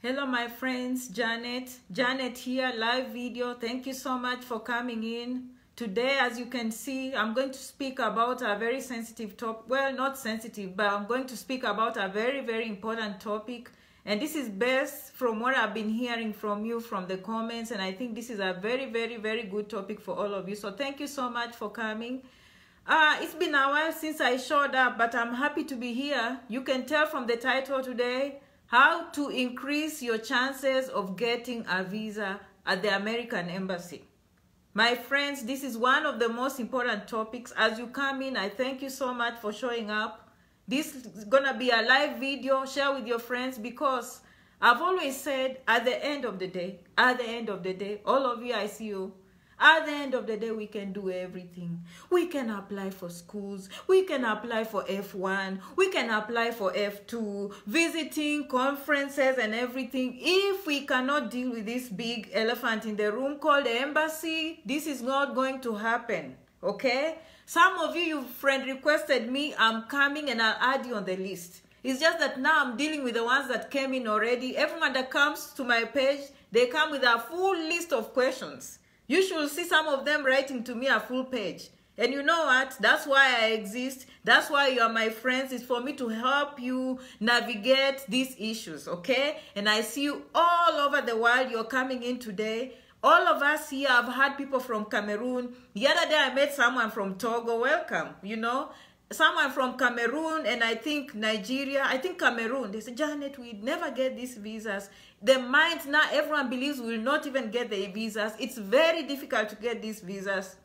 Hello my friends, Janet here, live video. Thank you so much for coming in. Today, as you can see, I'm going to speak about a very sensitive topic. Well, not sensitive, but I'm going to speak about a very important topic. And this is best from what I've been hearing from you from the comments. And I think this is a very good topic for all of you. So thank you so much for coming. It's been a while since I showed up, but I'm happy to be here. You can tell from the title today, how to increase your chances of getting a visa at the American Embassy. My friends, this is one of the most important topics. As you come in, I thank you so much for showing up. This is gonna be a live video. Share with your friends, because I've always said at the end of the day, all of you, I see you. At the end of the day, we can do everything. We can apply for schools. We can apply for F1. We can apply for F2, visiting, conferences and everything. If we cannot deal with this big elephant in the room called the embassy, this is not going to happen, okay? Some of you friend requested me. I'm coming and I'll add you on the list. It's just that now I'm dealing with the ones that came in already. Everyone that comes to my page, they come with a full list of questions. You should see some of them writing to me a full page. And you know what? That's why I exist. That's why you are my friends. It's for me to help you navigate these issues, okay? And I see you all over the world. You're coming in today. All of us here, I've had people from Cameroon. The other day I met someone from Togo. Welcome, you know. Someone from Cameroon, and I think Nigeria, I think Cameroon. They said, Janet, we never get these visas. The mind now, everyone believes we will not even get the visas. It's very difficult to get these visas.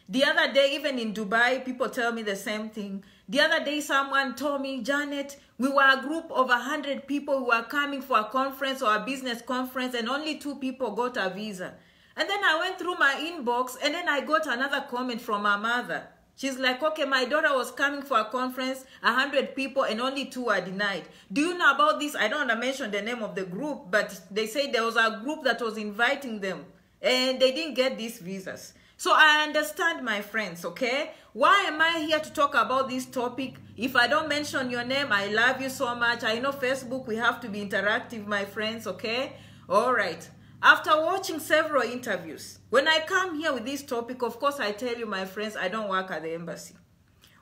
The other day, even in Dubai, people tell me the same thing. The other day, someone told me, Janet, we were a group of 100 people who were coming for a conference or a business conference, and only 2 people got a visa. And then I went through my inbox, and then I got another comment from my mother. She's like, okay, my daughter was coming for a conference, 100 people, and only 2 were denied. Do you know about this? I don't want to mention the name of the group, but they say there was a group that was inviting them, and they didn't get these visas. So I understand, my friends, okay? Why am I here to talk about this topic? If I don't mention your name, I love you so much. I know Facebook, we have to be interactive, my friends, okay? All right. After watching several interviews, when I come here with this topic, of course, I tell you, my friends, I don't work at the embassy.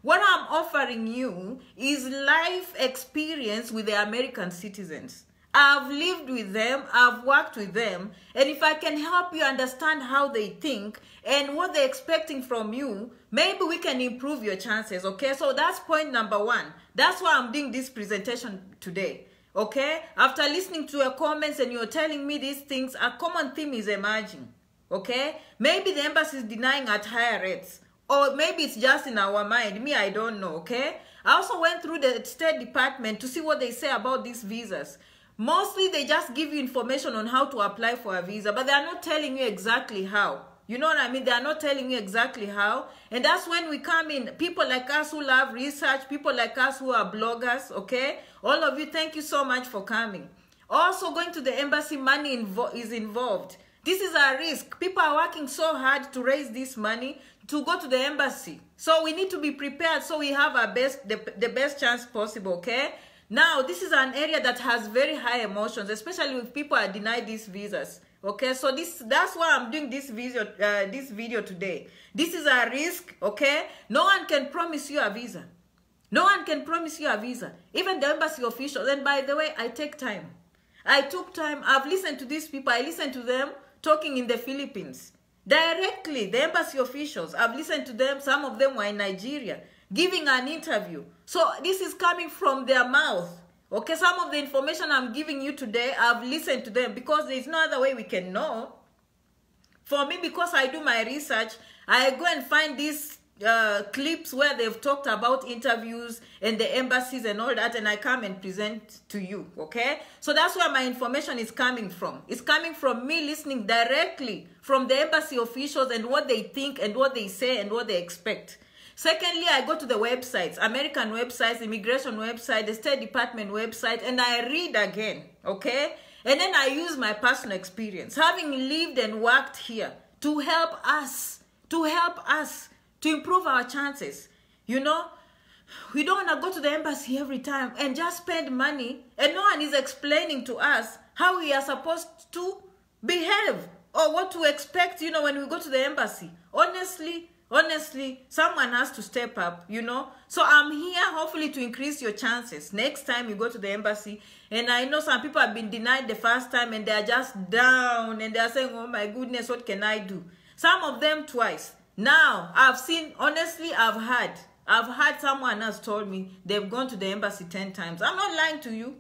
What I'm offering you is life experience with the American citizens. I've lived with them, I've worked with them, and if I can help you understand how they think and what they're expecting from you, maybe we can improve your chances, okay? So that's point number 1. That's why I'm doing this presentation today. Okay, after listening to your comments and you're telling me these things, a common theme is emerging. Okay, maybe the embassy is denying at higher rates, or maybe it's just in our mind. Me, I don't know. Okay, I also went through the State Department to see what they say about these visas. Mostly they just give you information on how to apply for a visa, but they are not telling you exactly how. You know what I mean? They are not telling you exactly how. And that's when we come in. People like us who love research, people like us who are bloggers, okay? All of you, thank you so much for coming. Also, going to the embassy, money is involved. This is a risk. People are working so hard to raise this money to go to the embassy. So we need to be prepared so we have our the best chance possible, okay? Now, this is an area that has very high emotions, especially if people are denied these visas. Okay, so that's why I'm doing this video today. This is a risk, okay? No one can promise you a visa. No one can promise you a visa. Even the embassy officials. And by the way, I take time. I took time. I've listened to these people. I listened to them talking in the Philippines. Directly, the embassy officials. I've listened to them. Some of them were in Nigeria, giving an interview. So this is coming from their mouth. Okay, some of the information I'm giving you today, I've listened to them because there's no other way we can know. For me, because I do my research, I go and find these clips where they've talked about interviews and the embassies and all that, and I come and present to you, okay? So that's where my information is coming from. It's coming from me listening directly from the embassy officials and what they think and what they say and what they expect. Secondly, I go to the websites, American websites, immigration website, the State Department website, and I read again, okay? And then I use my personal experience, having lived and worked here, to help us to improve our chances. You know, We don't want to go to the embassy every time and just spend money, and no one is explaining to us how we are supposed to behave or what to expect, you know, when we go to the embassy. Honestly, someone has to step up, you know. So I'm here hopefully to increase your chances next time you go to the embassy. And I know some people have been denied the first time and they're just down and they're saying, oh my goodness, what can I do? Some of them twice. Now, I've seen, honestly, I've had someone else told me they've gone to the embassy 10 times. I'm not lying to you.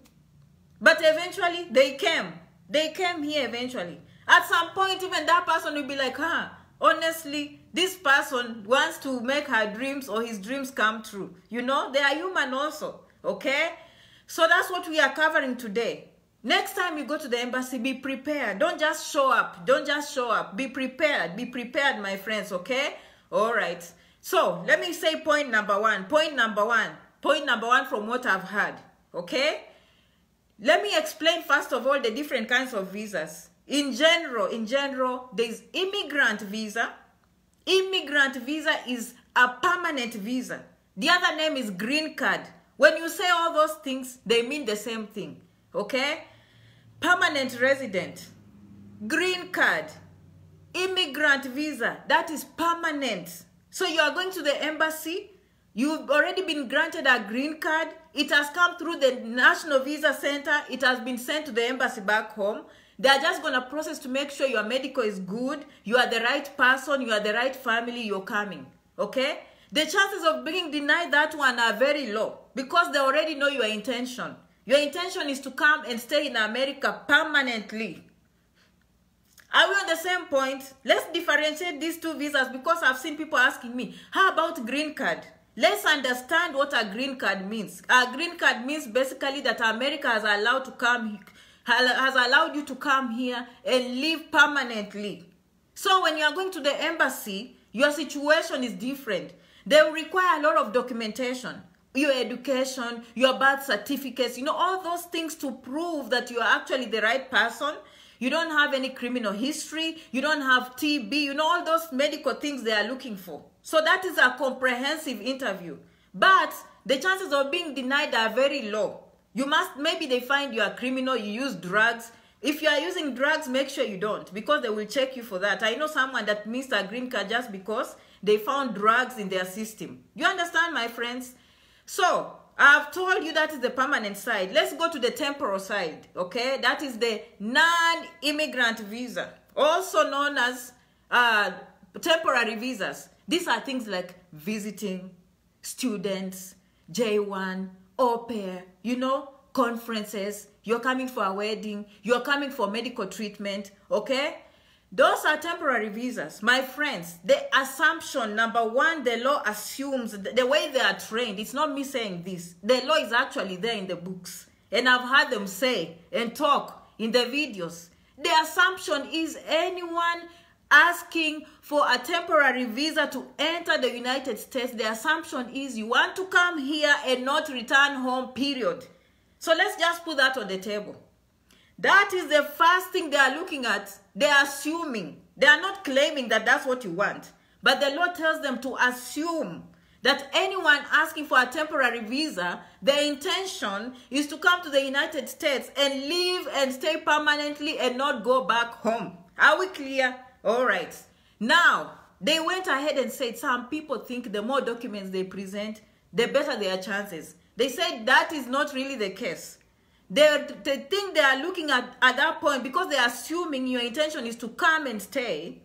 But eventually, they came. They came here eventually. At some point, even that person will be like, honestly, this person wants to make her dreams or his dreams come true. You know, they are human also, okay? So that's what we are covering today. Next time you go to the embassy, be prepared. Don't just show up. Don't just show up. Be prepared. Be prepared, my friends, okay? All right. So let me say point number one. Point number one from what I've heard, okay? Let me explain first of all the different kinds of visas. In general, there's immigrant visa. Immigrant visa is a permanent visa. The other name is green card. When you say all those things, they mean the same thing, okay? Permanent resident, green card, immigrant visa, that is permanent. So you are going to the embassy, you've already been granted a green card, it has come through the National Visa Center, it has been sent to the embassy back home. They are just going to process to make sure your medical is good, you are the right person, you are the right family, you're coming, okay? The chances of being denied that one are very low because they already know your intention. Your intention is to come and stay in America permanently. Are we on the same point? Let's differentiate these two visas because I've seen people asking me, how about green card? Let's understand what a green card means. A green card means basically that America has allowed you to come here and live permanently. So when you are going to the embassy, your situation is different. They will require a lot of documentation. Your education, your birth certificates, you know, all those things to prove that you are actually the right person. You don't have any criminal history. You don't have TB. You know, all those medical things they are looking for. So that is a comprehensive interview. But the chances of being denied are very low. Maybe they find you are criminal, you use drugs. If you are using drugs, make sure you don't because they will check you for that. I know someone that missed a green card just because they found drugs in their system. You understand, my friends? So, I've told you that is the permanent side. Let's go to the temporal side, okay? That is the non-immigrant visa, also known as temporary visas. These are things like visiting, students, J1, au pair, you know, conferences. You're coming for a wedding. You're coming for medical treatment, okay? Those are temporary visas. My friends, the assumption, number one, the law assumes, the way they are trained, it's not me saying this. The law is actually there in the books. And I've heard them say and talk in the videos. The assumption is anyone asking for a temporary visa to enter the United States, the assumption is you want to come here and not return home, period. So let's just put that on the table. That is the first thing they are looking at. They are assuming. They are not claiming that that's what you want. But the law tells them to assume that anyone asking for a temporary visa, their intention is to come to the United States and live and stay permanently and not go back home. Are we clear? All right. Now, they went ahead and said some people think the more documents they present, the better their chances. They said that is not really the case. They think they are looking at that point because they are assuming your intention is to come and stay,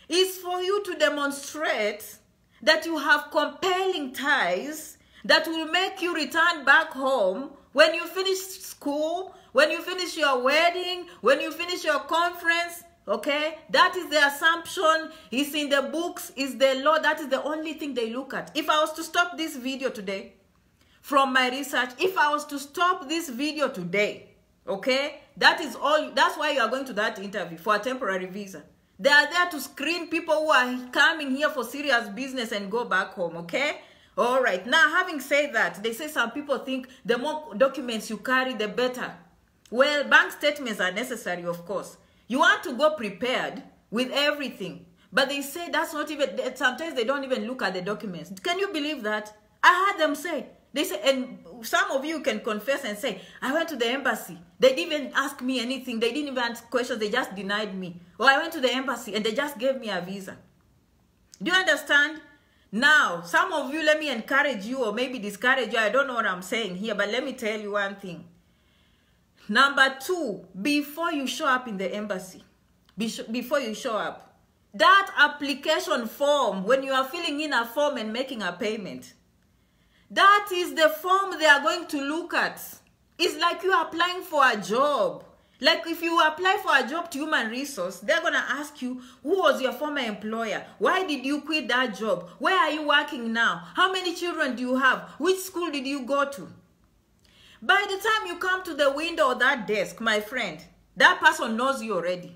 is for you to demonstrate that you have compelling ties that will make you return back home when you finish school, when you finish your wedding, when you finish your conference, okay? That is the assumption. It's in the books, it's the law. That is the only thing they look at. If I was to stop this video today, from my research, if I was to stop this video today, okay, that is all. That's why you are going to that interview for a temporary visa. They are there to screen people who are coming here for serious business and go back home, okay? All right. Now, having said that, they say some people think the more documents you carry, the better. Well, bank statements are necessary, of course. You want to go prepared with everything. But they say that's not even, sometimes they don't even look at the documents. Can you believe that? I heard them say, they say, and some of you can confess and say, I went to the embassy. They didn't even ask me anything. They didn't even ask questions. They just denied me. Or I went to the embassy and they just gave me a visa. Do you understand? Now, some of you, let me encourage you or maybe discourage you. I don't know what I'm saying here, but let me tell you one thing. Number 2, before you show up in the embassy, before you show up, that application form, when you are filling in a form and making a payment, that is the form they are going to look at. It's like you are applying for a job. Like if you apply for a job to human resource, they're going to ask you, who was your former employer? Why did you quit that job? Where are you working now? How many children do you have? Which school did you go to? By the time you come to the window or that desk, my friend, that person knows you already.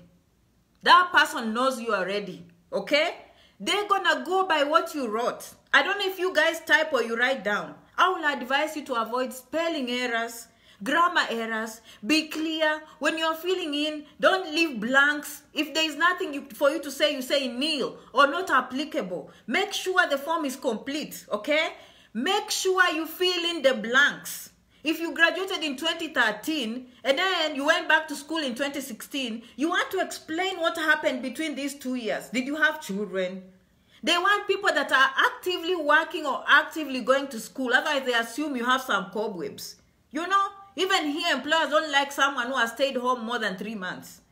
That person knows you already, okay? They're going to go by what you wrote. I don't know if you guys type or you write down. I will advise you to avoid spelling errors, grammar errors. Be clear. When you're filling in, don't leave blanks. If there is nothing for you to say, you say nil or not applicable. Make sure the form is complete, okay? Make sure you fill in the blanks. If you graduated in 2013 and then you went back to school in 2016, you want to explain what happened between these 2 years. Did you have children? They want people that are actively working or actively going to school. Otherwise, they assume you have some cobwebs. You know, even here, employers don't like someone who has stayed home more than 3 months.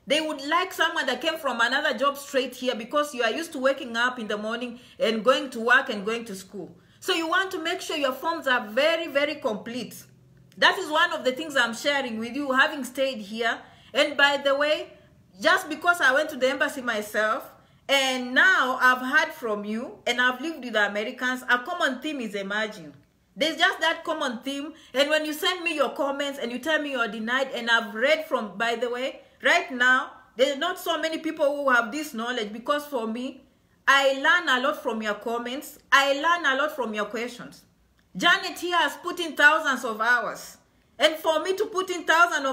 They would like someone that came from another job straight here because you are used to waking up in the morning and going to work and going to school. So you want to make sure your forms are very, very complete. That is one of the things I'm sharing with you, having stayed here. And by the way, just because I went to the embassy myself, and now I've heard from you, and I've lived with the Americans, a common theme is emerging. There's just that common theme. And when you send me your comments and you tell me you're denied, and I've read from, by the way, right now, there's not so many people who have this knowledge, because for me, I learn a lot from your comments. I learn a lot from your questions. Janet here has put in thousands of hours. And for me to put in thousands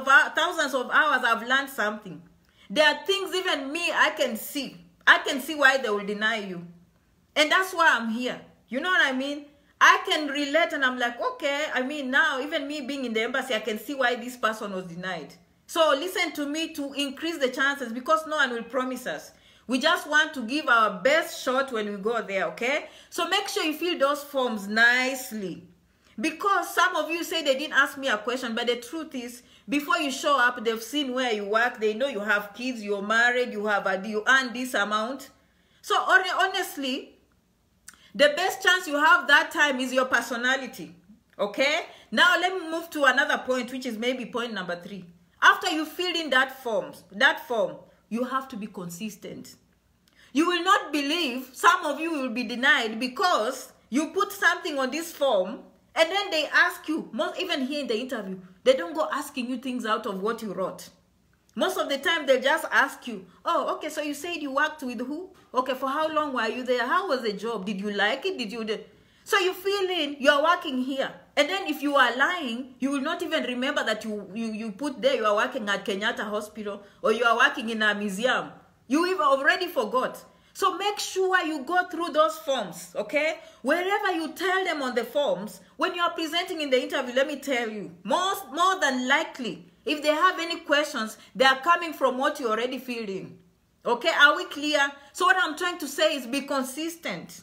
of hours, I've learned something. There are things even me, I can see. I can see why they will deny you. And that's why I'm here. You know what I mean? I can relate and I'm like, okay, I mean, now even me being in the embassy, I can see why this person was denied. So listen to me to increase the chances, because no one will promise us. We just want to give our best shot when we go there, okay? So make sure you fill those forms nicely. Because some of you say they didn't ask me a question, but the truth is, before you show up, they've seen where you work, they know you have kids, you're married, you earn this amount. So honestly, the best chance you have that time is your personality, okay? Now let me move to another point, which is maybe point number 3. After you fill in that form, you have to be consistent. You will not believe some of you will be denied because you put something on this form and then they ask you, even here in the interview, they don't go asking you things out of what you wrote. Most of the time, they'll just ask you, oh, okay, so you said you worked with who? Okay, for how long were you there? How was the job? Did you like it? So you fill in, you're working here. And then if you are lying, you will not even remember that you put there you are working at Kenyatta Hospital or you are working in a museum. You even already forgot. So make sure you go through those forms, okay? Wherever you tell them on the forms, when you are presenting in the interview, let me tell you, more than likely, if they have any questions, they are coming from what you already filled in. Okay, are we clear? So what I'm trying to say is be consistent.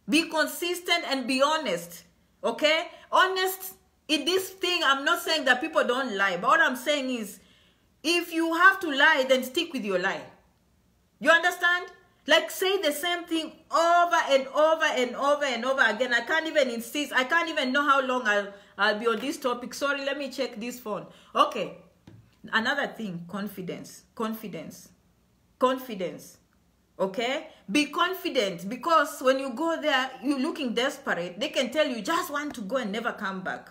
Be consistent and be honest. Okay? Honest in this thing, I'm not saying that people don't lie. But what I'm saying is, if you have to lie, then stick with your lie. You understand? Like say the same thing over and over and over and over again. I can't even insist. I can't even know how long I'll be on this topic. Sorry, let me check this phone. Okay. Another thing, confidence. Confidence. Confidence. Okay? Be confident, because when you go there, you're looking desperate. They can tell you just want to go and never come back.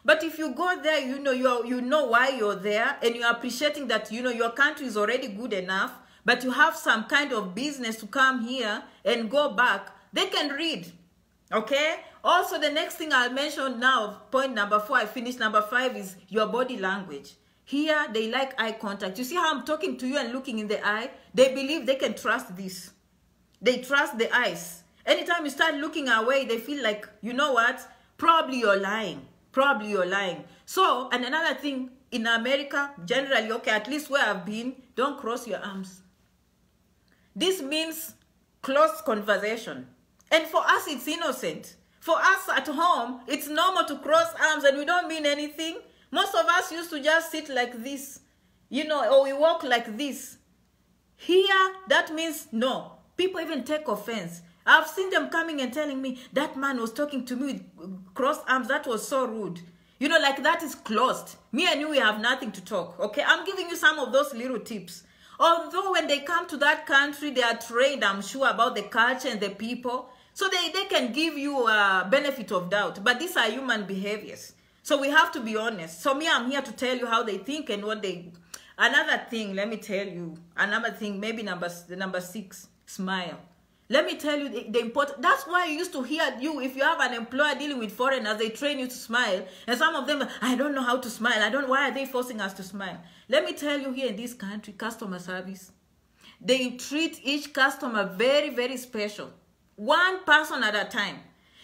But if you go there, you know why you're there, and you're appreciating that, your country is already good enough, but you have some kind of business to come here and go back, they can read. Okay? Also, the next thing I'll mention now, point number 4, I finished. Number 5 is your body language. Here, they like eye contact. You see how I'm talking to you and looking in the eye? They believe they can trust this. They trust the eyes. Anytime you start looking away, they feel like, you know what? probably you're lying. Probably you're lying. So, and another thing, in America, generally, okay, at least where I've been, don't cross your arms. This means close conversation. And for us, it's innocent. For us at home, it's normal to cross arms and we don't mean anything. Most of us used to just sit like this, you know, or we walk like this. Here, that means no. People even take offense. I've seen them coming and telling me, that man was talking to me with crossed arms. That was so rude. You know, like that is closed. Me and you, we have nothing to talk, okay? I'm giving you some of those little tips. Although when they come to that country, they are trained, I'm sure, about the culture and the people. So they can give you a benefit of doubt. But these are human behaviors. So we have to be honest. So me, I'm here to tell you how they think and what they... Another thing, let me tell you. Another thing, maybe number 6, smile. Let me tell you the important... That's why you used to hear you, if you have an employer dealing with foreigners, they train you to smile. And some of them, I don't know how to smile. Why are they forcing us to smile? Let me tell you, here in this country, customer service, they treat each customer very, very special. One person at a time.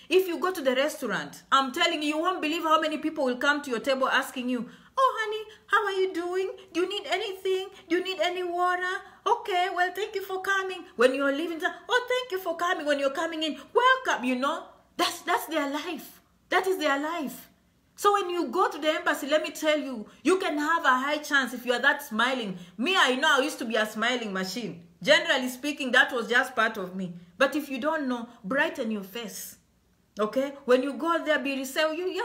If you go to the restaurant, I'm telling you, you won't believe how many people will come to your table asking you, oh, honey, how are you doing? Do you need anything? Do you need any water? Okay, well, thank you for coming. When you're leaving, oh, thank you for coming. When you're coming in, welcome, you know. That's their life. That is their life. So when you go to the embassy, let me tell you, you can have a high chance if you are that smiling. Me, I know I used to be a smiling machine. Generally speaking, that was just part of me. But if you don't know, brighten your face. Okay? When you go there, be say, yeah.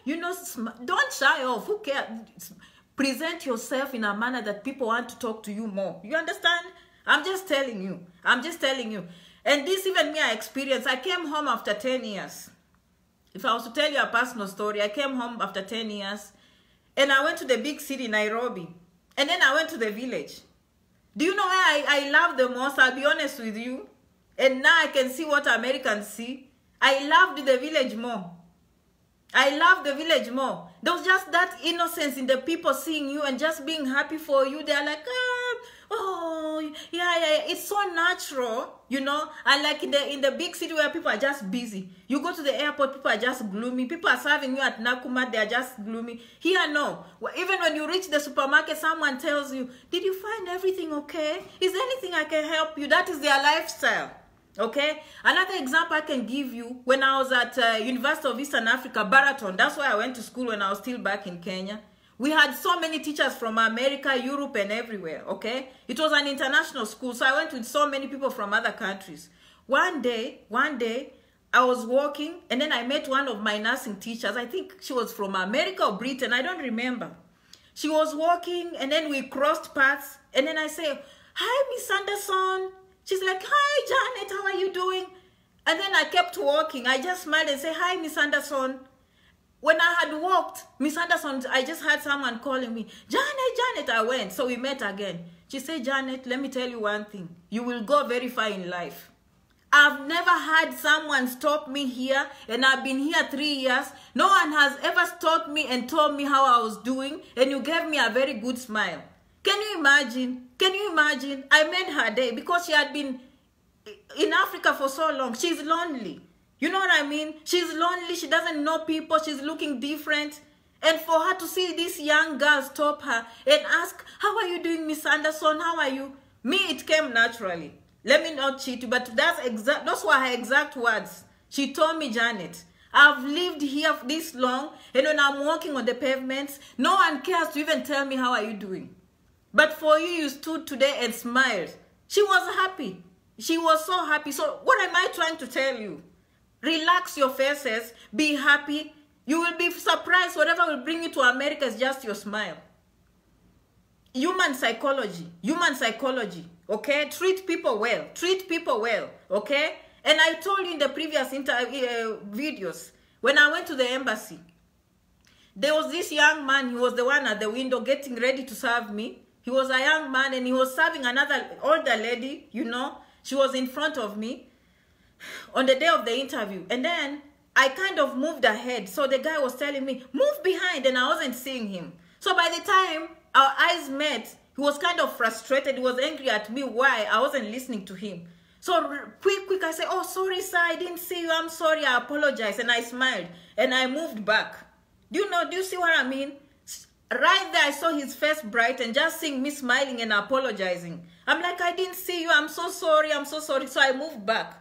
You know, don't shy off. Who cares? Present yourself in a manner that people want to talk to you more. You understand? I'm just telling you. I'm just telling you. And this even me, I experienced. I came home after 10 years. If I was to tell you a personal story, I came home after 10 years. And I went to the big city, Nairobi. And then I went to the village. Do you know where I love the most? I'll be honest with you. And now I can see what Americans see. I loved the village more. I love the village more. There was just that innocence in the people seeing you and just being happy for you. They're like, oh, yeah. It's so natural, you know. And like in the big city where people are just busy. You go to the airport, people are just gloomy. People are serving you at Nakuma, they are just gloomy. Here, no. Even when you reach the supermarket, someone tells you, did you find everything okay? Is there anything I can help you? That is their lifestyle. Okay, another example I can give you, when I was at University of Eastern Africa, Baraton, that's where I went to school when I was still back in Kenya. We had so many teachers from America, Europe, and everywhere, okay? It was an international school, so I went with so many people from other countries. One day, I was walking, and then I met one of my nursing teachers. I think she was from America or Britain, I don't remember. She was walking, and then we crossed paths, and then I say, hi, Miss Anderson. She's like, hi, Janet, how are you doing? And then I kept walking. I just smiled and said, hi, Miss Anderson. When I had walked, Miss Anderson, I just had someone calling me, Janet, I went. So we met again. She said, Janet, let me tell you one thing. You will go very far in life. I've never had someone stop me here, and I've been here 3 years. No one has ever stopped me and told me how I was doing, and you gave me a very good smile. Can you imagine? Can you imagine? I made her day because she had been in Africa for so long. She's lonely. You know what I mean? She's lonely. She doesn't know people. She's looking different. And for her to see this young girl stop her and ask, how are you doing, Miss Anderson? How are you? Me, it came naturally. Let me not cheat you, but those were her exact words. She told me, Janet, I've lived here this long, and when I'm walking on the pavements, no one cares to even tell me, how are you doing? But for you, you stood today and smiled. She was happy. She was so happy. So what am I trying to tell you? Relax your faces. Be happy. You will be surprised. Whatever will bring you to America is just your smile. Human psychology. Human psychology. Okay? Treat people well. Treat people well. Okay? And I told you in the previous videos, when I went to the embassy, there was this young man. He was the one at the window getting ready to serve me. He was a young man, and he was serving another older lady, you know. She was in front of me on the day of the interview. And then I kind of moved ahead. So the guy was telling me, move behind, and I wasn't seeing him. So by the time our eyes met, he was kind of frustrated. He was angry at me why I wasn't listening to him. So quick, I say, oh, sorry, sir, I didn't see you. I'm sorry, I apologize. And I smiled and I moved back. Do you see what I mean? Right there, I saw his face brighten, just seeing me smiling and apologizing. I'm like, I didn't see you. I'm so sorry. I'm so sorry. So I moved back.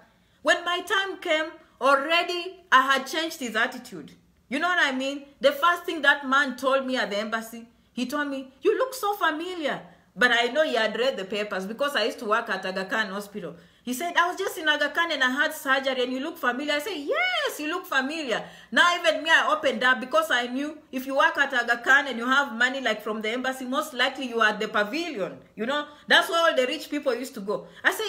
When my time came, already I had changed his attitude. You know what I mean? The first thing that man told me at the embassy, he told me, you look so familiar. But I know he had read the papers because I used to work at Aga Khan Hospital. He said, I was just in Aga Khan and I had surgery and you look familiar. I said, yes, you look familiar. Now even me, I opened up because I knew if you work at Aga Khan and you have money like from the embassy, most likely you are at the pavilion. You know, that's where all the rich people used to go. I said,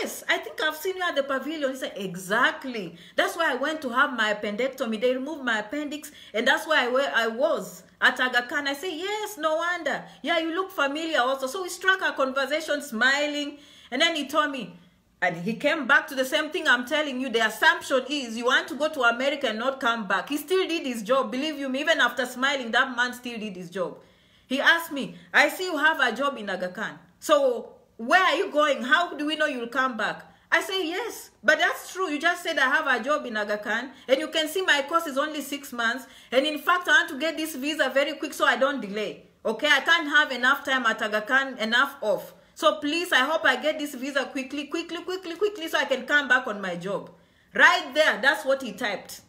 yes, I think I've seen you at the pavilion. He said, exactly. That's why I went to have my appendectomy. They removed my appendix and that's why I was at Aga Khan. I said, yes, no wonder. Yeah, you look familiar also. So we struck a conversation smiling and then he told me, and he came back to the same thing I'm telling you. The assumption is you want to go to America and not come back. He still did his job. Believe you me, even after smiling, that man still did his job. He asked me, I see you have a job in Aga Khan. So where are you going? How do we know you'll come back? I say, yes, but that's true. You just said I have a job in Aga Khan. And you can see my course is only 6 months. And in fact, I want to get this visa very quick so I don't delay. Okay, I can't have enough time at Aga Khan, enough off. So please, I hope I get this visa quickly, so I can come back on my job. Right there, that's what he typed.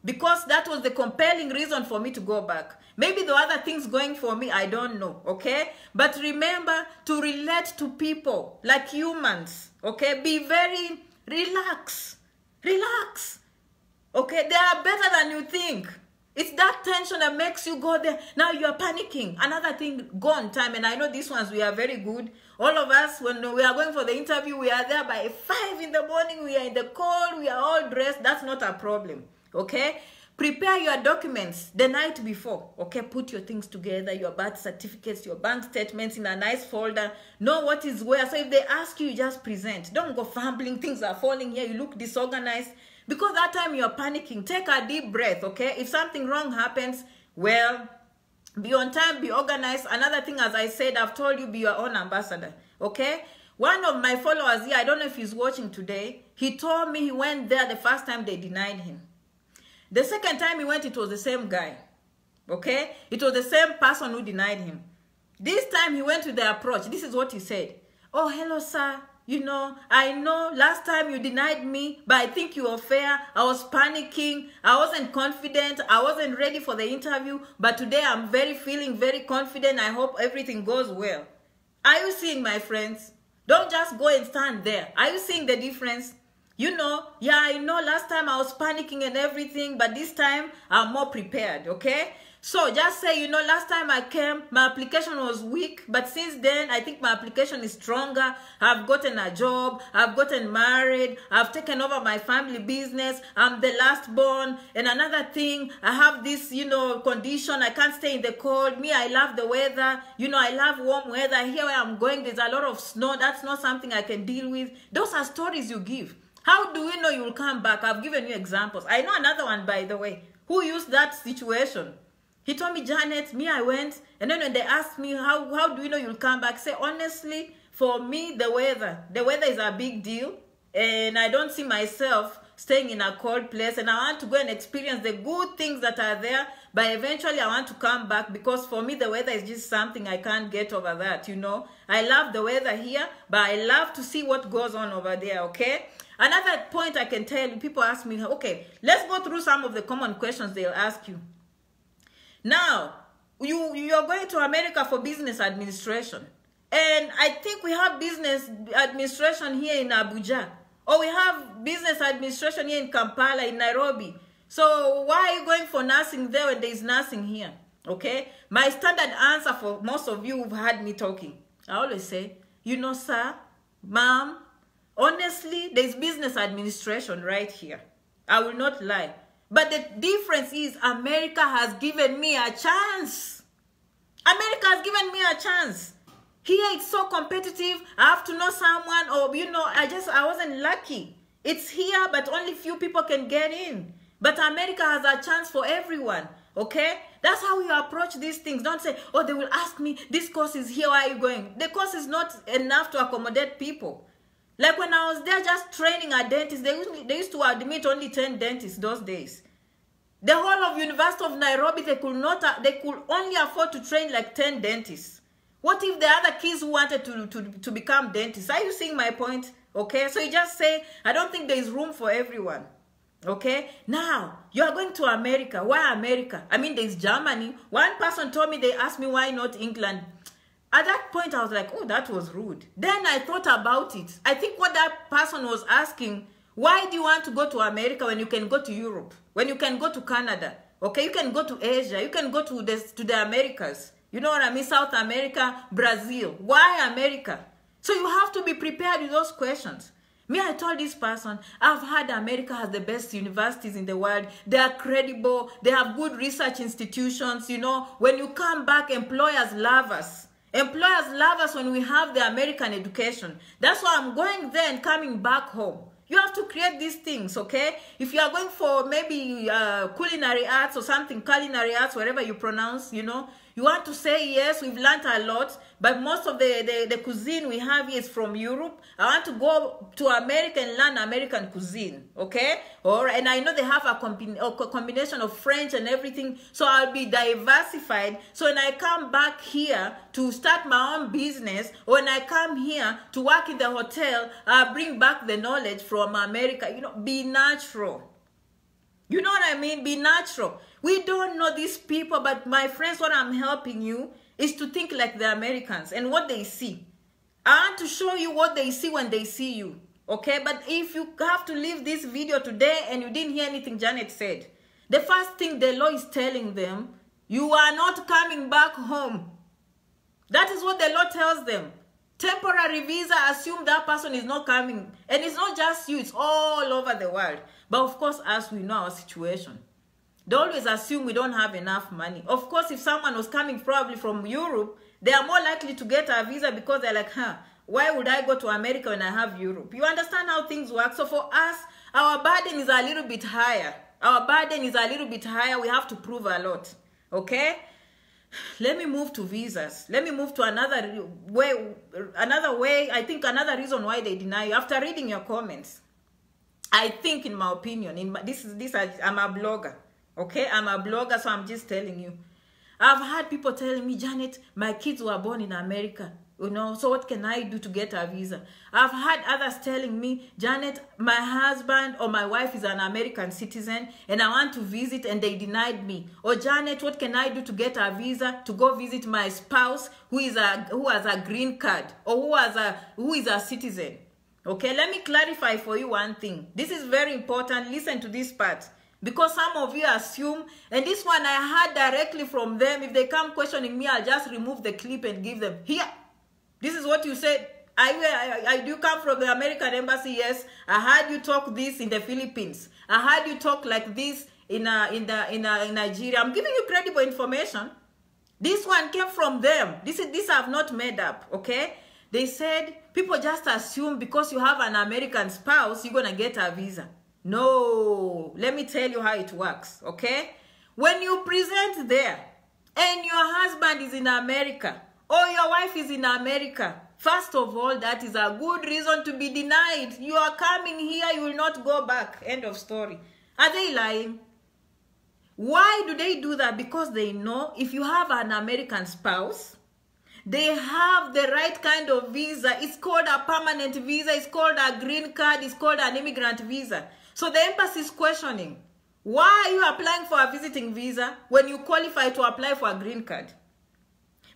Because that was the compelling reason for me to go back. Maybe the other things going for me, I don't know, okay? But remember to relate to people like humans, okay? Be very relaxed. Relax, okay? They are better than you think. It's that tension that makes you go there. Now you are panicking. Another thing, go on time. And I know these ones, we are very good. All of us, when we are going for the interview, we are there by 5 in the morning. We are in the cold. We are all dressed. That's not a problem. Okay? Prepare your documents the night before. Okay? Put your things together, your birth certificates, your bank statements in a nice folder. Know what is where. So if they ask you, just present. Don't go fumbling. Things are falling here. You look disorganized. Because that time you're panicking. Take a deep breath, okay? If something wrong happens, well, be on time, be organized. Another thing, as I said, I've told you, be your own ambassador, okay? One of my followers here, I don't know if he's watching today, he told me he went there the first time they denied him. The second time he went, it was the same guy, okay? It was the same person who denied him. This time he went with the approach. This is what he said. Oh, hello, sir. You know, I know last time you denied me, but I think you were fair. I was panicking. I wasn't confident. I wasn't ready for the interview. But today I'm feeling very confident. I hope everything goes well. Are you seeing, my friends? Don't just go and stand there. Are you seeing the difference? You know, yeah, I know last time I was panicking and everything, but this time I'm more prepared, okay? So just say, you know, last time I came, my application was weak, but since then, I think my application is stronger. I've gotten a job, I've gotten married, I've taken over my family business, I'm the last born, and another thing, I have this, you know, condition, I can't stay in the cold. Me, I love the weather, you know, I love warm weather. Here where I'm going, there's a lot of snow. That's not something I can deal with. Those are stories you give. How do you know you'll come back? I've given you examples. I know another one, by the way, who used that situation. He told me, Janet, me, I went, and then when they asked me, how do you know you'll come back? Say, honestly, for me, the weather is a big deal, and I don't see myself staying in a cold place, and I want to go and experience the good things that are there, but eventually I want to come back, because for me, the weather is just something I can't get over that, you know. I love the weather here, but I love to see what goes on over there, okay? Another point I can tell you, people ask me, okay, let's go through some of the common questions they'll ask you. Now, you're going to America for business administration. And I think we have business administration here in Abuja. Or we have business administration here in Kampala, in Nairobi. So why are you going for nursing there when there is nursing here? Okay? My standard answer for most of you who've heard me talking, I always say, you know, sir, ma'am, honestly, there's business administration right here. I will not lie. But the difference is America has given me a chance. America has given me a chance. Here it's so competitive. I have to know someone, or, you know, I wasn't lucky. It's here, but only few people can get in. But America has a chance for everyone, okay? That's how you approach these things. Don't say, oh, they will ask me, this course is here, where are you going? The course is not enough to accommodate people. Like when I was there just training a dentist, they used to admit only 10 dentists those days. The whole of University of Nairobi, they could only afford to train like 10 dentists. What if the other kids who wanted to become dentists? Are you seeing my point? Okay, so you just say, I don't think there is room for everyone. Okay, now you are going to America. Why America? I mean, there's Germany. One person told me, they asked me, why not England? At that point, I was like, oh, that was rude. Then I thought about it. I think what that person was asking, why do you want to go to America when you can go to Europe? When you can go to Canada? Okay, you can go to Asia. You can go to the Americas. You know what I mean? South America, Brazil. Why America? So you have to be prepared with those questions. Me, I told this person, I've heard America has the best universities in the world. They are credible. They have good research institutions. You know, when you come back, employers love us. Employers love us when we have the American education. That's why I'm going there and coming back home. You have to create these things, okay? If you are going for maybe culinary arts or something, culinary arts, whatever you pronounce, you know, you want to say, yes, we've learned a lot, but most of the cuisine we have here is from Europe. I want to go to America and learn American cuisine, okay? And I know they have a combination of French and everything, so I'll be diversified. So when I come back here to start my own business, or when I come here to work in the hotel, I'll bring back the knowledge from America. You know, be natural. You know what I mean? Be natural. We don't know these people, but my friends, what I'm helping you is to think like the Americans and what they see. I want to show you what they see when they see you. Okay? But if you have to leave this video today and you didn't hear anything Janet said, the first thing the law is telling them, you are not coming back home. That is what the law tells them. Temporary visa, assume that person is not coming. And it's not just you, it's all over the world. But of course, as we know our situation, they always assume we don't have enough money. Of course, if someone was coming probably from Europe, they are more likely to get a visa because they're like, why would I go to America when I have Europe? You understand how things work? So for us, our burden is a little bit higher. Our burden is a little bit higher. We have to prove a lot. Okay? Let me move to visas. Let me move to another way. I think another reason why they deny you. After reading your comments, I think, in my opinion, I'm a blogger. Okay, I'm a blogger, so I'm just telling you. I've had people telling me, Janet, my kids were born in America. You know, so what can I do to get a visa? I've had others telling me, Janet, my husband or my wife is an American citizen and I want to visit and they denied me. Or Janet, what can I do to get a visa to go visit my spouse who has a green card or who is a citizen? Okay, let me clarify for you one thing. This is very important. Listen to this part. Because some of you assume, and this one I heard directly from them, if they come questioning me, I'll just remove the clip and give them, here. This is what you said. I do come from the American embassy, yes. I heard you talk this in the Philippines. I heard you talk like this in Nigeria. I'm giving you credible information. This one came from them. This I've not made up, okay? They said, people just assume because you have an American spouse, you're going to get a visa. No, let me tell you how it works, okay? When you present there and your husband is in America or your wife is in America, first of all, that is a good reason to be denied. You are coming here, you will not go back. End of story. Are they lying? Why do they do that? Because they know if you have an American spouse, they have the right kind of visa. It's called a permanent visa. It's called a green card. It's called an immigrant visa. So the embassy is questioning, why are you applying for a visiting visa when you qualify to apply for a green card?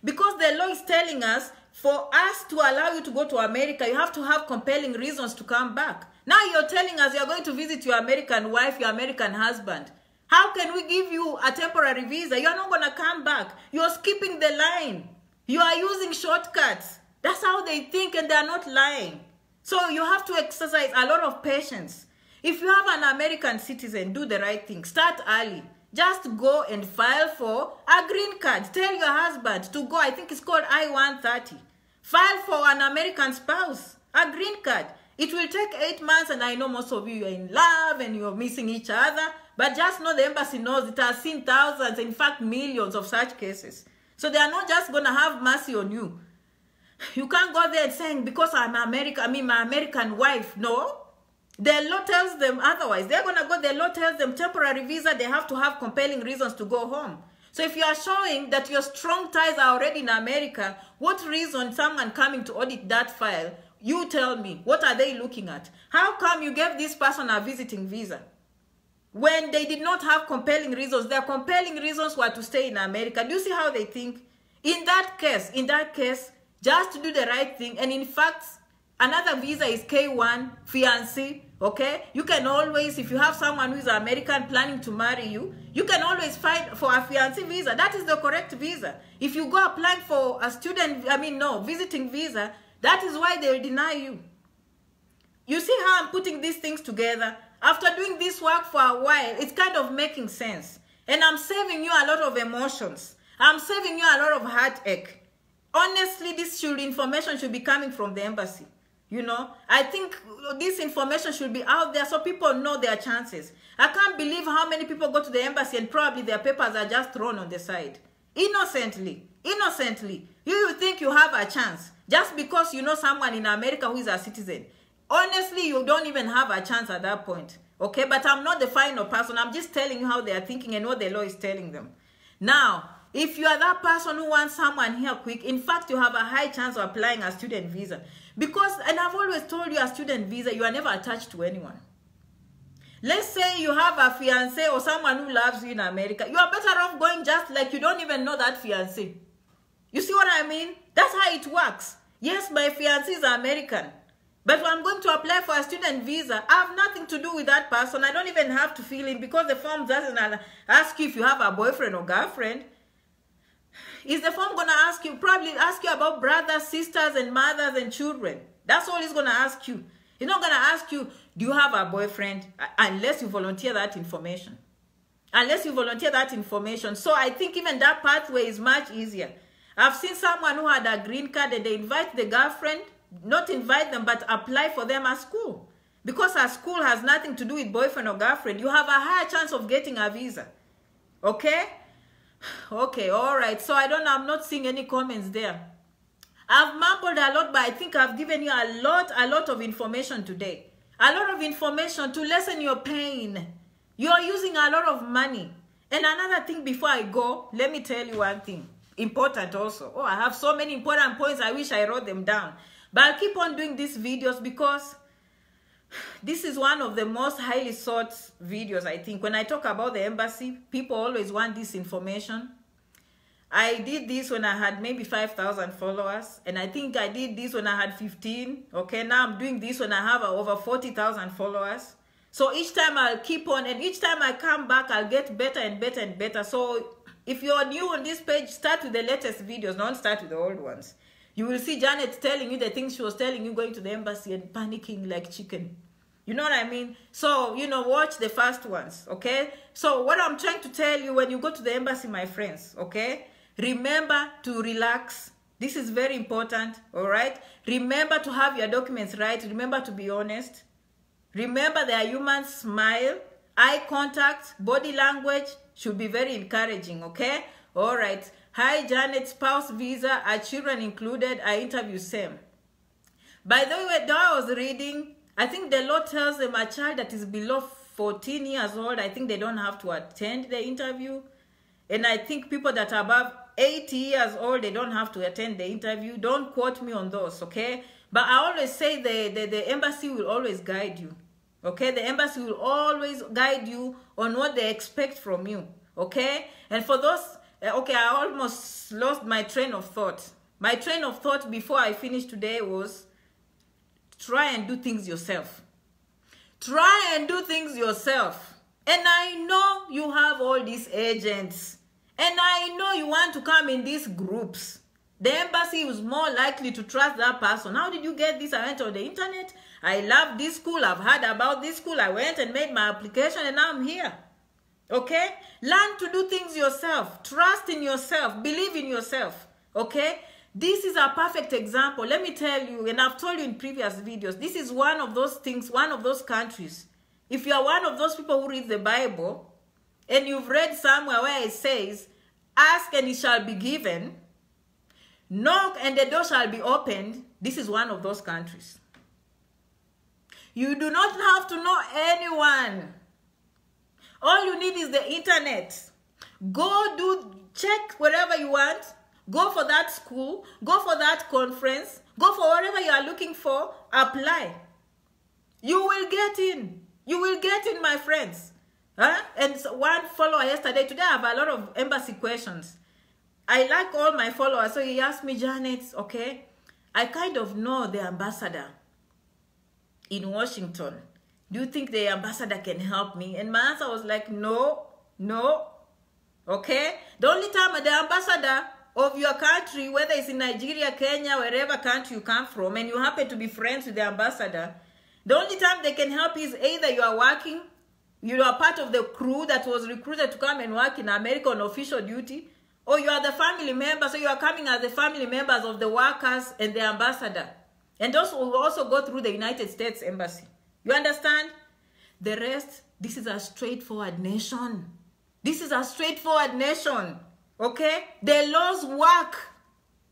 Because the law is telling us, for us to allow you to go to America, you have to have compelling reasons to come back. Now you're telling us you're going to visit your American wife, your American husband. How can we give you a temporary visa? You're not going to come back. You're skipping the line. You are using shortcuts. That's how they think, and they're not lying. So you have to exercise a lot of patience. If you have an American citizen, do the right thing. Start early. Just go and file for a green card. Tell your husband to go. I think it's called I-130. File for an American spouse, a green card. It will take 8 months, and I know most of you are in love and you're missing each other. But just know the embassy knows it has seen thousands, in fact millions of such cases. So they are not just going to have mercy on you. You can't go there and saying, because I'm American, I mean my American wife. No. The law tells them otherwise. They're going to go, the law tells them temporary visa, they have to have compelling reasons to go home. So if you are showing that your strong ties are already in America, what reason someone coming to audit that file, you tell me, what are they looking at? How come you gave this person a visiting visa? When they did not have compelling reasons, their compelling reasons were to stay in America. Do you see how they think? In that case, just to do the right thing, and in fact, another visa is K1, fiancé, okay? You can always, if you have someone who is American planning to marry you, you can always fight for a fiancé visa. That is the correct visa. If you go applying for a student, visiting visa, that is why they will deny you. You see how I'm putting these things together? After doing this work for a while, it's kind of making sense. And I'm saving you a lot of emotions. I'm saving you a lot of heartache. Honestly, this information should be coming from the embassy. You know, I think this information should be out there so people know their chances. I can't believe how many people go to the embassy and probably their papers are just thrown on the side. Innocently. You think you have a chance just because you know someone in America who is a citizen. Honestly, you don't even have a chance at that point. Okay, but I'm not the final person. I'm just telling you how they are thinking and what the law is telling them. Now, if you are that person who wants someone here quick, in fact, you have a high chance of applying a student visa. Because, and I've always told you, a student visa, you are never attached to anyone. Let's say you have a fiancé or someone who loves you in America. You are better off going just like you don't even know that fiancé. You see what I mean? That's how it works. Yes, my fiancé is American. But when I'm going to apply for a student visa, I have nothing to do with that person. I don't even have to fill in because the form doesn't ask you if you have a boyfriend or girlfriend. Is the form going to ask you, probably ask you about brothers, sisters, and mothers and children? That's all it's going to ask you. It's not going to ask you, do you have a boyfriend? Unless you volunteer that information. So I think even that pathway is much easier. I've seen someone who had a green card and they invite the girlfriend, not invite them, but apply for them at school. Because our school has nothing to do with boyfriend or girlfriend. You have a higher chance of getting a visa. Okay? Okay, all right. So I'm not seeing any comments there. I've mumbled a lot, but I think I've given you a lot of information today. A lot of information to lessen your pain. You're using a lot of money. And another thing before I go, let me tell you one thing. Important also. Oh, I have so many important points. I wish I wrote them down. But I'll keep on doing these videos because this is one of the most highly sought videos, I think. When I talk about the embassy, people always want this information. I did this when I had maybe 5,000 followers. And I think I did this when I had 15. Okay, now I'm doing this when I have over 40,000 followers. So each time I'll keep on. And each time I come back, I'll get better and better and better. So if you're new on this page, start with the latest videos. Don't start with the old ones. You will see Janet telling you the things she was telling you going to the embassy and panicking like chicken. You know what I mean? So, watch the first ones, okay? So, what I'm trying to tell you, when you go to the embassy, my friends, okay? Remember to relax. This is very important, all right? Remember to have your documents right. Remember to be honest. Remember they are humans. Smile. Eye contact, body language should be very encouraging, okay? All right. Hi, Janet, spouse visa, are children included? I interview Sam. By the way, though I was reading, I think the law tells them a child that is below 14 years old, I think they don't have to attend the interview. And I think people that are above 80 years old, they don't have to attend the interview. Don't quote me on those, okay? But I always say the embassy will always guide you, okay? The embassy will always guide you on what they expect from you, okay? And for those... Okay, I almost lost my train of thought. My train of thought before I finished today was try and do things yourself. Try and do things yourself. And I know you have all these agents. And I know you want to come in these groups. The embassy is more likely to trust that person. How did you get this? I went on the internet. I love this school. I've heard about this school. I went and made my application and now I'm here. Okay? Learn to do things yourself. Trust in yourself. Believe in yourself. Okay? This is a perfect example. Let me tell you, and I've told you in previous videos, this is one of those things, one of those countries. If you are one of those people who read the Bible, and you've read somewhere where it says, ask and it shall be given, Knock and the door shall be opened. This is one of those countries. You do not have to know anyone. All you need is the internet. Go check wherever you want. Go for that school. Go for that conference. Go for whatever you are looking for. Apply. You will get in. You will get in, my friends. Huh? And so one follower yesterday, today I have a lot of embassy questions. I like all my followers. So he asked me, Janet, okay, I kind of know the ambassador in Washington. Do you think the ambassador can help me? And my answer was like, no. Okay? The only time the ambassador of your country, whether it's in Nigeria, Kenya, wherever country you come from, and you happen to be friends with the ambassador, the only time they can help is either you are working, you are part of the crew that was recruited to come and work in America on official duty, or you are the family member, so you are coming as the family members of the workers and the ambassador. And those will also go through the United States Embassy. You understand? The rest, this is a straightforward nation. This is a straightforward nation. Okay? The laws work.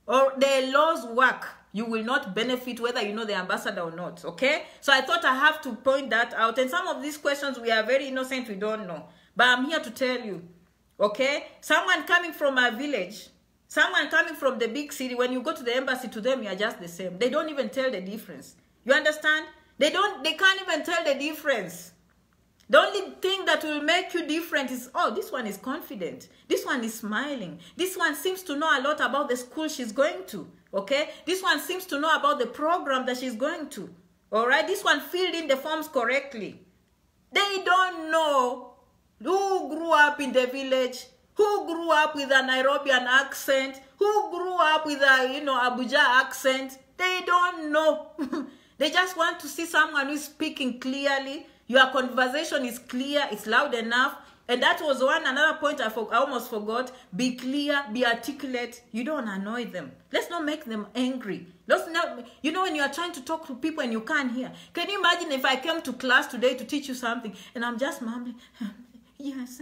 Or the laws work. You will not benefit whether you know the ambassador or not. Okay? So I thought I have to point that out. And some of these questions, we are very innocent. We don't know. But I'm here to tell you. Okay? Someone coming from a village, someone coming from the big city, when you go to the embassy, to them, you are just the same. They don't even tell the difference. You understand? They can't even tell the difference. The only thing that will make you different is, oh, this one is confident. This one is smiling. This one seems to know a lot about the school she's going to. Okay? This one seems to know about the program that she's going to. All right? This one filled in the forms correctly. They don't know who grew up in the village, who grew up with a Nairobian accent, who grew up with a, Abuja accent. They don't know. They just want to see someone who is speaking clearly. Your conversation is clear, it's loud enough. And that was another point I almost forgot. Be clear, be articulate. You don't annoy them. Let's not make them angry. Let's not, when you are trying to talk to people and you can't hear. Can you imagine if I came to class today to teach you something and I'm just mumbling, yes.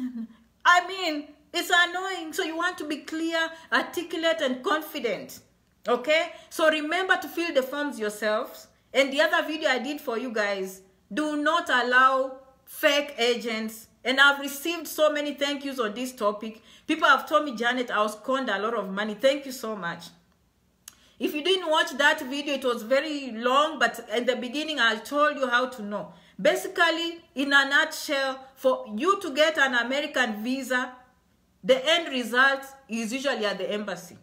I mean, it's annoying. So you want to be clear, articulate, and confident. Okay? So remember to fill the forms yourselves. And the other video I did for you guys, do not allow fake agents. And I've received so many thank yous on this topic. People have told me, Janet, I was conned a lot of money. Thank you so much. If you didn't watch that video, it was very long, but in the beginning, I told you how to know. Basically, in a nutshell, for you to get an American visa, the end result is usually at the embassy.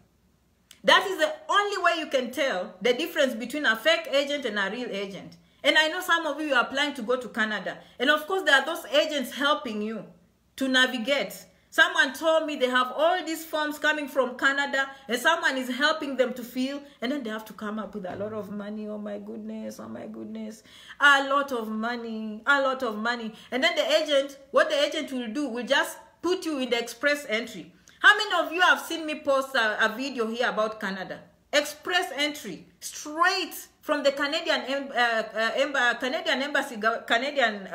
That is the only way you can tell the difference between a fake agent and a real agent. And I know some of you are planning to go to Canada. And of course, there are those agents helping you to navigate. Someone told me they have all these forms coming from Canada and someone is helping them to fill. And then they have to come up with a lot of money. Oh my goodness, oh my goodness. A lot of money, a lot of money. And then the agent, what the agent will do, will just put you in the express entry. How many of you have seen me post a video here about Canada? Express entry, straight from the Canadian embassy, Canadian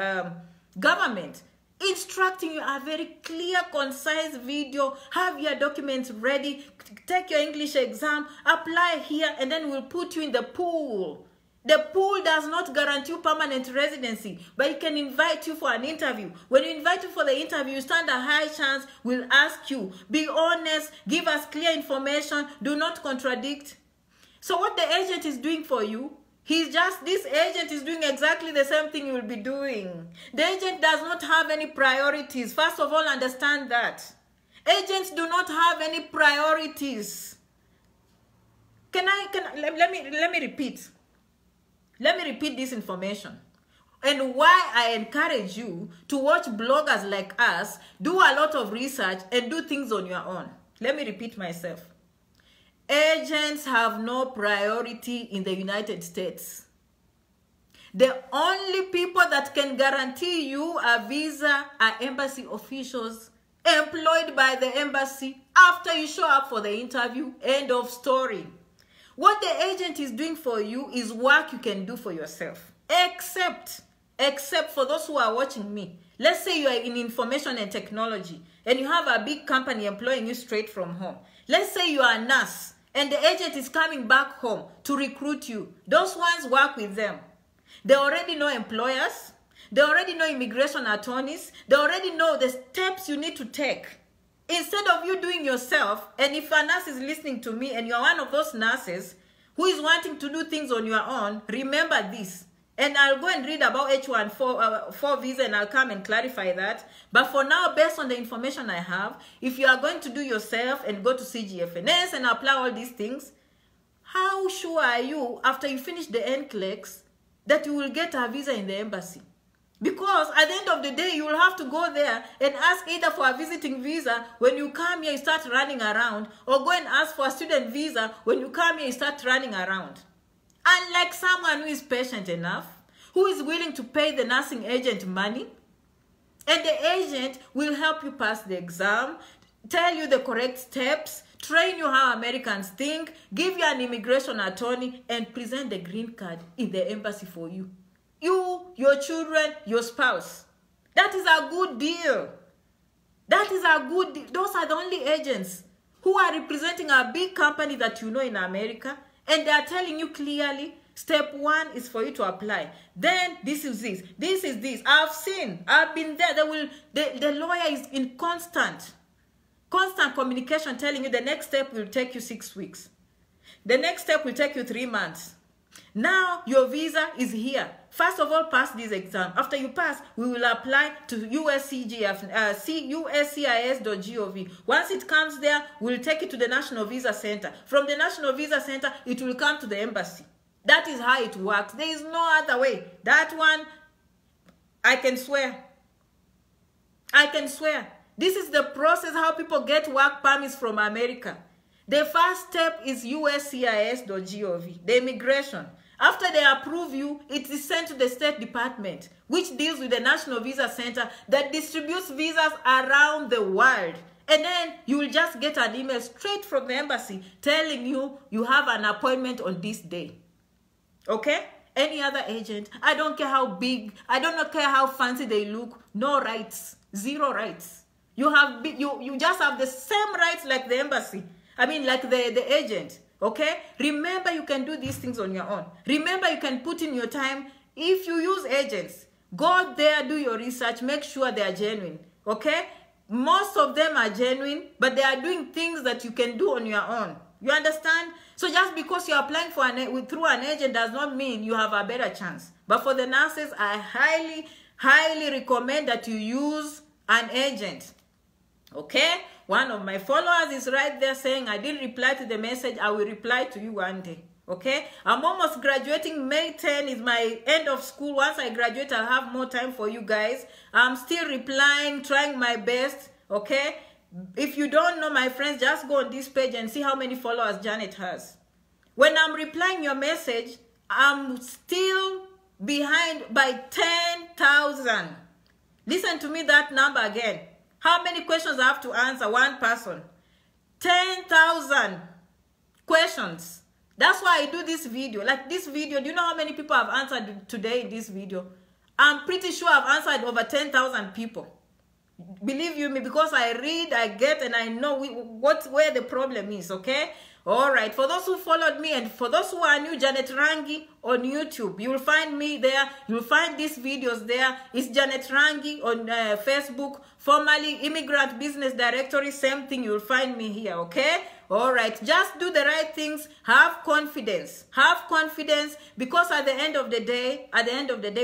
government, instructing you a very clear, concise video. Have your documents ready, take your English exam, apply here, and then we'll put you in the pool. The pool does not guarantee you permanent residency, but it can invite you for an interview. When you invite you for the interview, you stand a high chance. We'll ask you, be honest, give us clear information, do not contradict. So what the agent is doing for you, this agent is doing exactly the same thing you will be doing. The agent does not have any priorities. First of all, understand that. Agents do not have any priorities. Let me repeat. Let me repeat this information. And why I encourage you to watch bloggers like us, do a lot of research, and do things on your own. Let me repeat myself. Agents have no priority in the United States. The only people that can guarantee you a visa are embassy officials employed by the embassy after you show up for the interview. End of story. What the agent is doing for you is work you can do for yourself. Except for those who are watching me. Let's say you are in information and technology and you have a big company employing you straight from home. Let's say you are a nurse and the agent is coming back home to recruit you, those ones, work with them. They already know employers. They already know immigration attorneys. They already know the steps you need to take. Instead of you doing yourself, and if a nurse is listening to me and you're one of those nurses who is wanting to do things on your own, remember this. And I'll go and read about H1 visa and I'll come and clarify that. But for now, based on the information I have, if you are going to do yourself and go to CGFNS and apply all these things, how sure are you after you finish the NCLEX that you will get a visa in the embassy? Because at the end of the day, you will have to go there and ask either for a visiting visa. When you come here, you start running around, or go and ask for a student visa. When you come here, you start running around. Unlike someone who is patient enough, who is willing to pay the nursing agent money, and the agent will help you pass the exam, tell you the correct steps, train you how Americans think, give you an immigration attorney, and present the green card in the embassy for you. You, your children, your spouse. That is a good deal. That is a good deal. Those are the only agents who are representing a big company that you know in America, and they are telling you clearly, step 1 is for you to apply. Then this is this. This is this. I've been there. The lawyer is in constant communication, telling you the next step will take you 6 weeks. The next step will take you 3 months. Now your visa is here. First of all, pass this exam. After you pass, we will apply to uscis.gov. Once it comes there, we'll take it to the National Visa Center. From the National Visa Center, it will come to the embassy. That is how it works. There is no other way. That one, I can swear. I can swear. This is the process how people get work permits from America. The first step is uscis.gov, the immigration. After they approve you, it is sent to the State Department, which deals with the National Visa Center that distributes visas around the world. And then you will just get an email straight from the embassy telling you you have an appointment on this day. Okay? Any other agent, I don't care how big, I don't care how fancy they look, no rights, 0 rights. You just have the same rights like the embassy. I mean, like the agent. Okay? Remember, you can do these things on your own. Remember, you can put in your time. If you use agents, go there, do your research, make sure they are genuine. Okay? Most of them are genuine, but they are doing things that you can do on your own. You understand? So just because you're applying for through an agent does not mean you have a better chance. But for the nurses, I highly, highly recommend that you use an agent. Okay? One of my followers is right there saying, I didn't reply to the message. I will reply to you one day. Okay? I'm almost graduating. May 10 is my end of school. Once I graduate, I'll have more time for you guys. I'm still replying, trying my best. Okay? If you don't know, my friends, just go on this page and see how many followers Janet has. When I'm replying your message, I'm still behind by 10,000. Listen to me, that number again. How many questions I have to answer? One person. 10,000 questions. That's why I do this video. Like this video, do you know how many people I've answered today in this video? I'm pretty sure I've answered over 10,000 people. Believe you me, because I read, I get, and I know where the problem is, okay? All right, for those who followed me and for those who are new, Janet Rangi on YouTube, you will find me there. You will find these videos there. It's Janet Rangi on Facebook, formerly Immigrant Business Directory, same thing. You will find me here, okay? All right, just do the right things. Have confidence. Have confidence, because at the end of the day,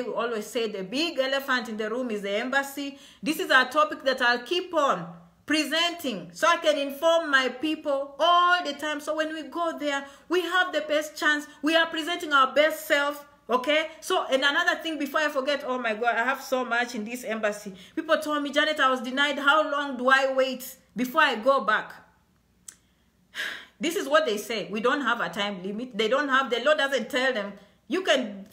we always say the big elephant in the room is the embassy. This is a topic that I'll keep on presenting so I can inform my people all the time. So when we go there, we have the best chance. We are presenting our best self. Okay? So, and another thing before I forget, oh my God, I have so much in this embassy. People told me, Janet, I was denied. How long do I wait before I go back? This is what they say. We don't have a time limit. They don't have, the law doesn't tell them, you can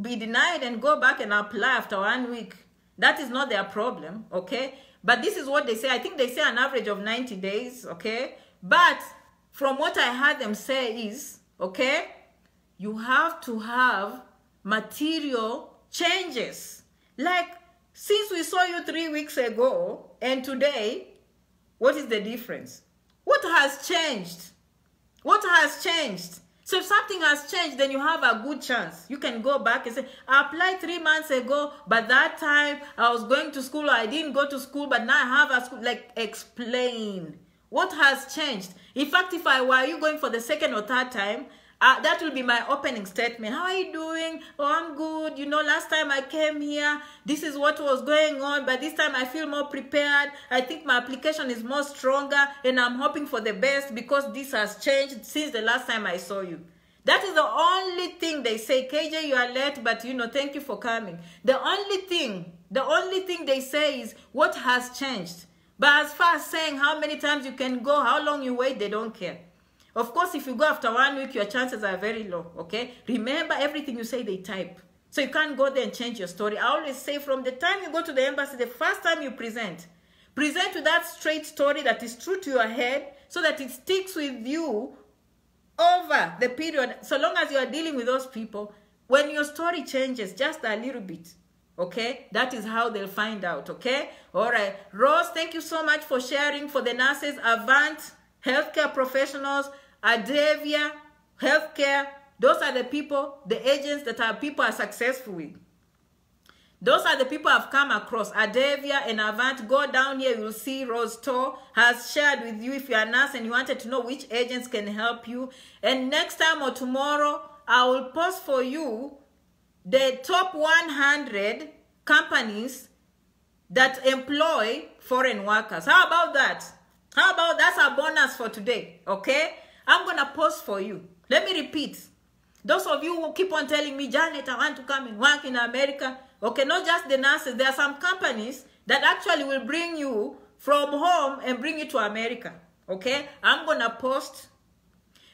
be denied and go back and apply after 1 week. That is not their problem, okay? But this is what they say. I think they say an average of 90 days, okay? But from what I heard them say is, okay, you have to have material changes. Like, since we saw you 3 weeks ago and today, what is the difference? What has changed? What has changed? So if something has changed, then you have a good chance. You can go back and say, I applied 3 months ago, but that time I was going to school, or I didn't go to school, but now I have a school. Like, explain. What has changed? In fact, if I were you going for the second or third time, that will be my opening statement. How are you doing? Oh, I'm good. You know, last time I came here, this is what was going on, but this time I feel more prepared. I think my application is more stronger, and I'm hoping for the best because this has changed since the last time I saw you. That is the only thing they say. KJ, you are late, but you know, thank you for coming. The only thing they say is what has changed. But as far as saying how many times you can go, how long you wait, they don't care. Of course, if you go after 1 week, your chances are very low, okay? Remember, everything you say, they type. So you can't go there and change your story. I always say from the time you go to the embassy, the first time you present with that straight story that is true to your head so that it sticks with you over the period. So long as you are dealing with those people, when your story changes just a little bit, okay, that is how they'll find out, okay? All right. Rose, thank you so much for sharing. For the nurses, Avant, healthcare professionals, Adavia, healthcare, those are the people, the agents that people are successful with. Those are the people I've come across. Adavia and Avant. Go down here, you'll see Rose Tor has shared with you if you're a nurse and you wanted to know which agents can help you. And next time or tomorrow, I will post for you the top 100 companies that employ foreign workers. How about that? How about that's a bonus for today, okay? I'm going to post for you. Let me repeat. Those of you who keep on telling me, Janet, I want to come and work in America. Okay, not just the nurses. There are some companies that actually will bring you from home and bring you to America. Okay? I'm going to post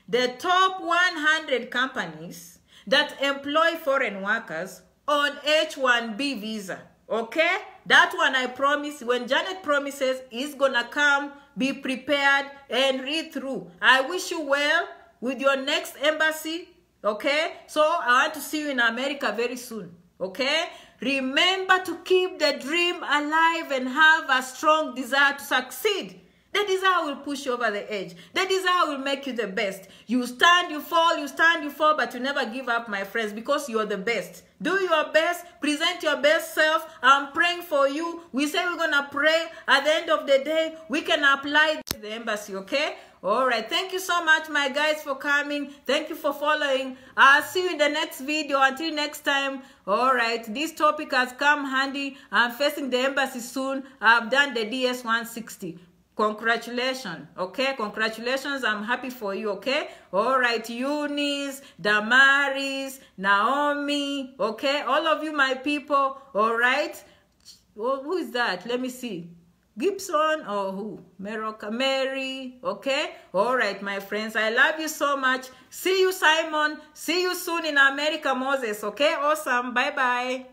the top 100 companies that employ foreign workers on H-1B visa. Okay? That one I promise, when Janet promises, is going to come, be prepared, and read through. I wish you well with your next embassy. Okay? So, I want to see you in America very soon. Okay? Remember to keep the dream alive and have a strong desire to succeed. The desire will push you over the edge. The desire will make you the best. You stand, you fall, but you never give up, my friends, because you're the best. Do your best. Present your best self. I'm praying for you. We say we're going to pray. At the end of the day, we can apply to the embassy, okay? All right. Thank you so much, my guys, for coming. Thank you for following. I'll see you in the next video. Until next time. All right. This topic has come handy. I'm facing the embassy soon. I've done the DS-160. Congratulations, okay? Congratulations, I'm happy for you, okay? All right, Eunice, Damaris, Naomi, okay? All of you, my people, all right? Oh, who is that? Let me see. Gibson or who? Meroka, Mary, okay? All right, my friends, I love you so much. See you, Simon. See you soon in America, Moses, okay? Awesome. Bye-bye.